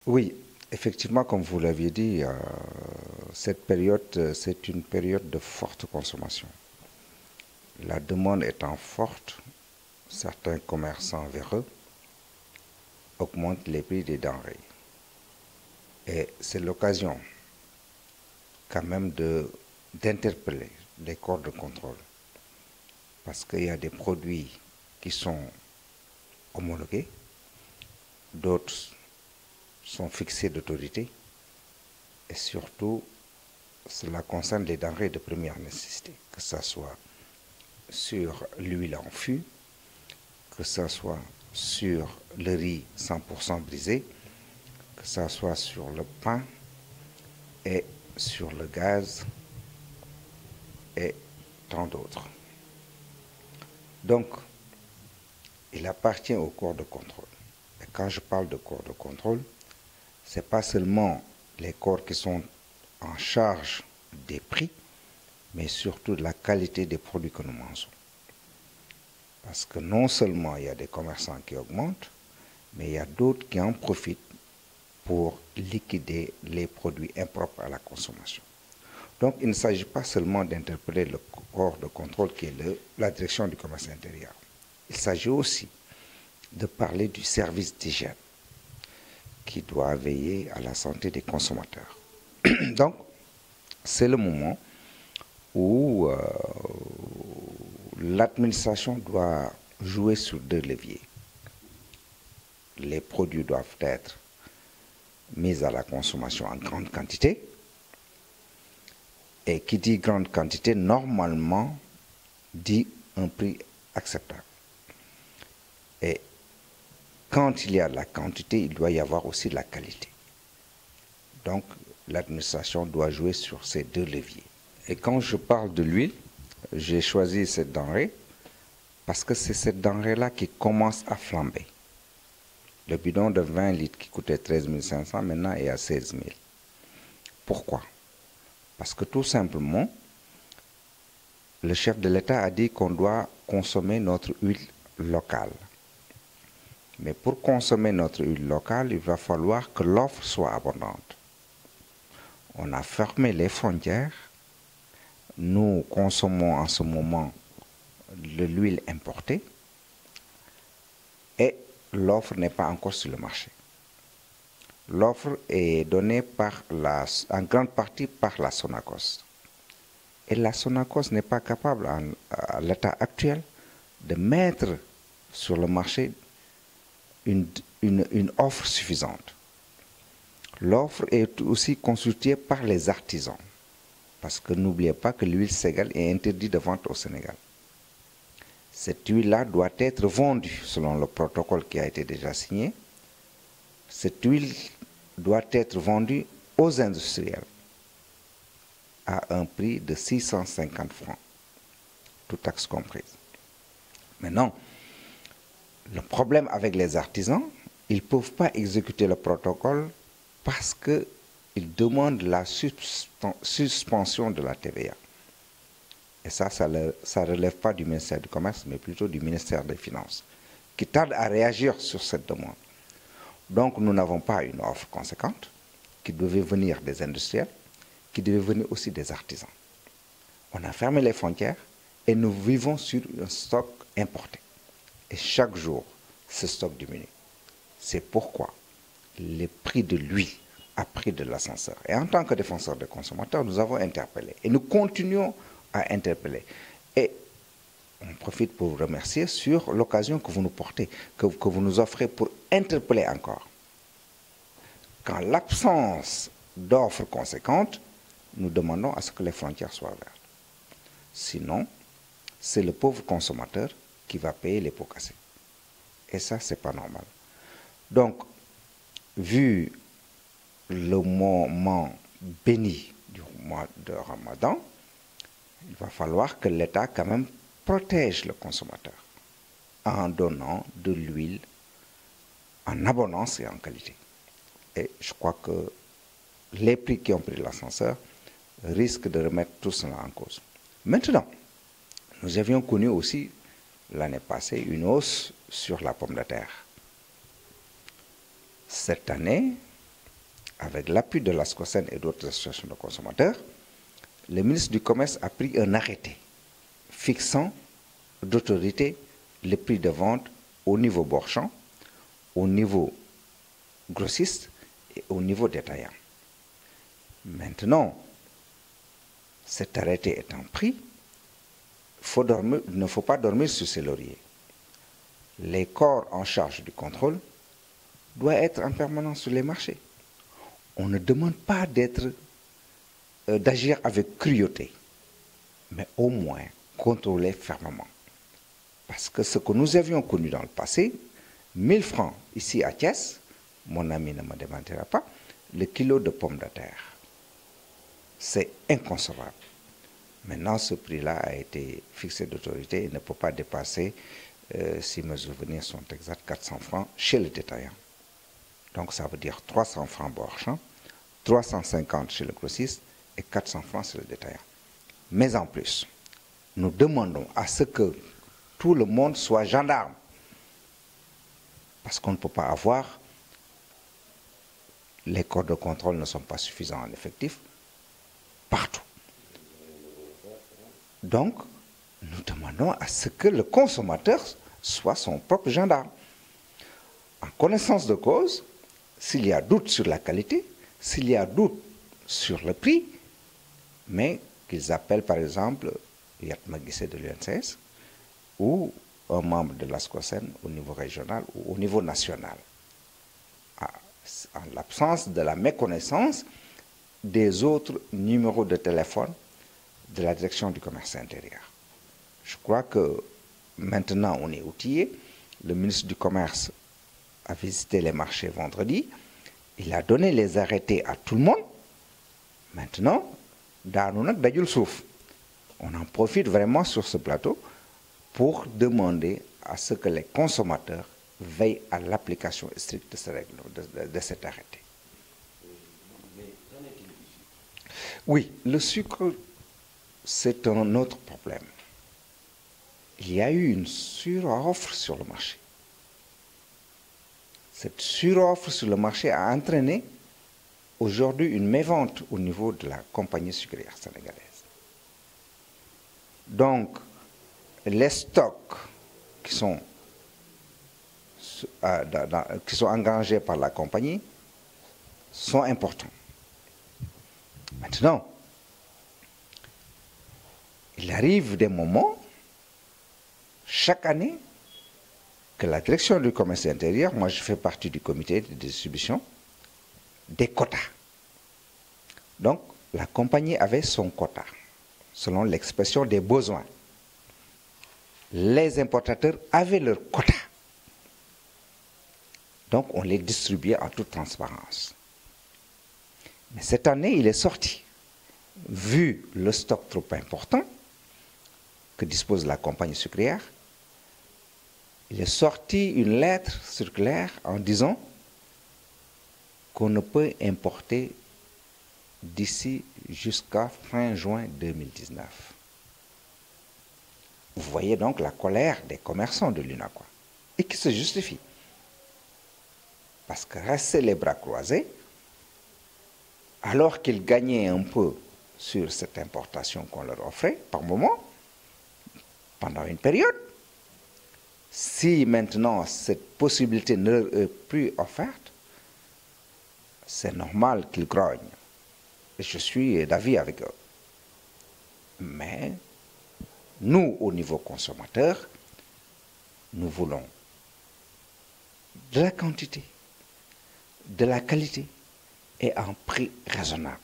Oui, effectivement, comme vous l'aviez dit, cette période, c'est une période de forte consommation. La demande étant forte, certains commerçants véreux augmentent les prix des denrées. Et c'est l'occasion quand même d'interpeller les corps de contrôle. Parce qu'il y a des produits qui sont homologués, d'autres sont fixés d'autorité, et surtout, cela concerne les denrées de première nécessité, que ce soit sur l'huile en fût, que ce soit sur le riz 100% brisé, que ce soit sur le pain et sur le gaz et tant d'autres. Donc, il appartient au corps de contrôle. Et quand je parle de corps de contrôle, ce n'est pas seulement les corps qui sont en charge des prix, mais surtout de la qualité des produits que nous mangeons. Parce que non seulement il y a des commerçants qui augmentent, mais il y a d'autres qui en profitent pour liquider les produits impropres à la consommation. Donc il ne s'agit pas seulement d'interpeller le corps de contrôle qui est la direction du commerce intérieur. Il s'agit aussi de parler du service d'hygiène qui doit veiller à la santé des consommateurs. Donc c'est le moment où l'administration doit jouer sur deux leviers. Les produits doivent être mis à la consommation en grande quantité. Et qui dit grande quantité, normalement, dit un prix acceptable. Et quand il y a de la quantité, il doit y avoir aussi de la qualité. Donc, l'administration doit jouer sur ces deux leviers. Et quand je parle de l'huile, j'ai choisi cette denrée parce que c'est cette denrée-là qui commence à flamber. Le bidon de 20 litres qui coûtait 13 500, maintenant est à 16 000. Pourquoi? Parce que tout simplement, le chef de l'État a dit qu'on doit consommer notre huile locale. Mais pour consommer notre huile locale, il va falloir que l'offre soit abondante. On a fermé les frontières. Nous consommons en ce moment de l'huile importée et l'offre n'est pas encore sur le marché. L'offre est donnée en grande partie par la Sonacos. Et la Sonacos n'est pas capable, à l'état actuel, de mettre sur le marché une offre suffisante. L'offre est aussi constituée par les artisans. Parce que n'oubliez pas que l'huile Ségal est interdite de vente au Sénégal. Cette huile-là doit être vendue selon le protocole qui a été déjà signé. Cette huile doit être vendue aux industriels à un prix de 650 francs, toutes taxes comprises. Maintenant, le problème avec les artisans, ils ne peuvent pas exécuter le protocole parce qu'ils demandent la suspension de la TVA. Et ça ne relève pas du ministère du Commerce, mais plutôt du ministère des Finances, qui tarde à réagir sur cette demande. Donc nous n'avons pas une offre conséquente, qui devait venir des industriels, qui devait venir aussi des artisans. On a fermé les frontières et nous vivons sur un stock importé. Et chaque jour, ce stock diminue. C'est pourquoi les prix de l'huile a pris de l'ascenseur. Et en tant que défenseurs des consommateurs, nous avons interpellé. Et nous continuons à interpeller. Et on profite pour vous remercier sur l'occasion que vous nous portez, que vous nous offrez pour interpeller encore. Qu'en l'absence d'offres conséquentes, nous demandons à ce que les frontières soient ouvertes. Sinon, c'est le pauvre consommateur qui va payer les pots cassés. Et ça, ce n'est pas normal. Donc, vu le moment béni du mois de Ramadan, il va falloir que l'État quand même protège le consommateur en donnant de l'huile en abondance et en qualité. Et je crois que les prix qui ont pris l'ascenseur risquent de remettre tout cela en cause. Maintenant, nous avions connu aussi l'année passée une hausse sur la pomme de terre. Cette année, avec l'appui de la SCOSEN et d'autres associations de consommateurs, le ministre du Commerce a pris un arrêté fixant d'autorité les prix de vente au niveau borchant, au niveau grossiste et au niveau détaillant. Maintenant, cet arrêté étant pris, il ne faut pas dormir sur ses lauriers. Les corps en charge du contrôle doivent être en permanence sur les marchés. On ne demande pas d'agir avec cruauté, mais au moins contrôler fermement. Parce que ce que nous avions connu dans le passé, 1000 francs ici à Thiès, mon ami ne me démentira pas, le kilo de pommes de terre. C'est inconcevable. Maintenant, ce prix-là a été fixé d'autorité et ne peut pas dépasser, si mes souvenirs sont exacts, 400 francs chez le détaillant. Donc ça veut dire 300 francs borchant, 350 chez le grossiste et 400 francs chez le détaillant. Mais en plus, nous demandons à ce que tout le monde soit gendarme. Parce qu'on ne peut pas avoir, les corps de contrôle ne sont pas suffisants en effectif, partout. Donc, nous demandons à ce que le consommateur soit son propre gendarme. En connaissance de cause, s'il y a doute sur la qualité, s'il y a doute sur le prix, mais qu'ils appellent par exemple Yatma Guissé de l'UNCS ou un membre de la SCOSEN au niveau régional ou au niveau national. En l'absence de la méconnaissance des autres numéros de téléphone de la direction du commerce intérieur. Je crois que maintenant on est outillé. Le ministre du Commerce a visité les marchés vendredi. Il a donné les arrêtés à tout le monde. Maintenant, on en profite vraiment sur ce plateau pour demander à ce que les consommateurs veillent à l'application stricte de, de cet arrêté. Oui, le sucre, c'est un autre problème. Il y a eu une suroffre sur le marché. Cette suroffre sur le marché a entraîné aujourd'hui une mévente au niveau de la compagnie sucrière sénégalaise. Donc, les stocks qui sont engrangés par la compagnie sont importants. Maintenant, il arrive des moments, chaque année, que la direction du commerce intérieur, moi je fais partie du comité de distribution, des quotas. Donc, la compagnie avait son quota, selon l'expression des besoins. Les importateurs avaient leur quota. Donc, on les distribuait en toute transparence. Mais cette année, il est sorti, vu le stock trop important que dispose la compagnie sucrière, il est sorti une lettre circulaire en disant qu'on ne peut importer d'ici jusqu'à fin juin 2019. Vous voyez donc la colère des commerçants de l'UNACOIS, et qui se justifie. Parce que rester les bras croisés, alors qu'ils gagnaient un peu sur cette importation qu'on leur offrait par moment, pendant une période, si maintenant cette possibilité ne leur est plus offerte, c'est normal qu'ils grognent. Et je suis d'avis avec eux. Mais nous, au niveau consommateur, nous voulons de la quantité, de la qualité et à un prix raisonnable.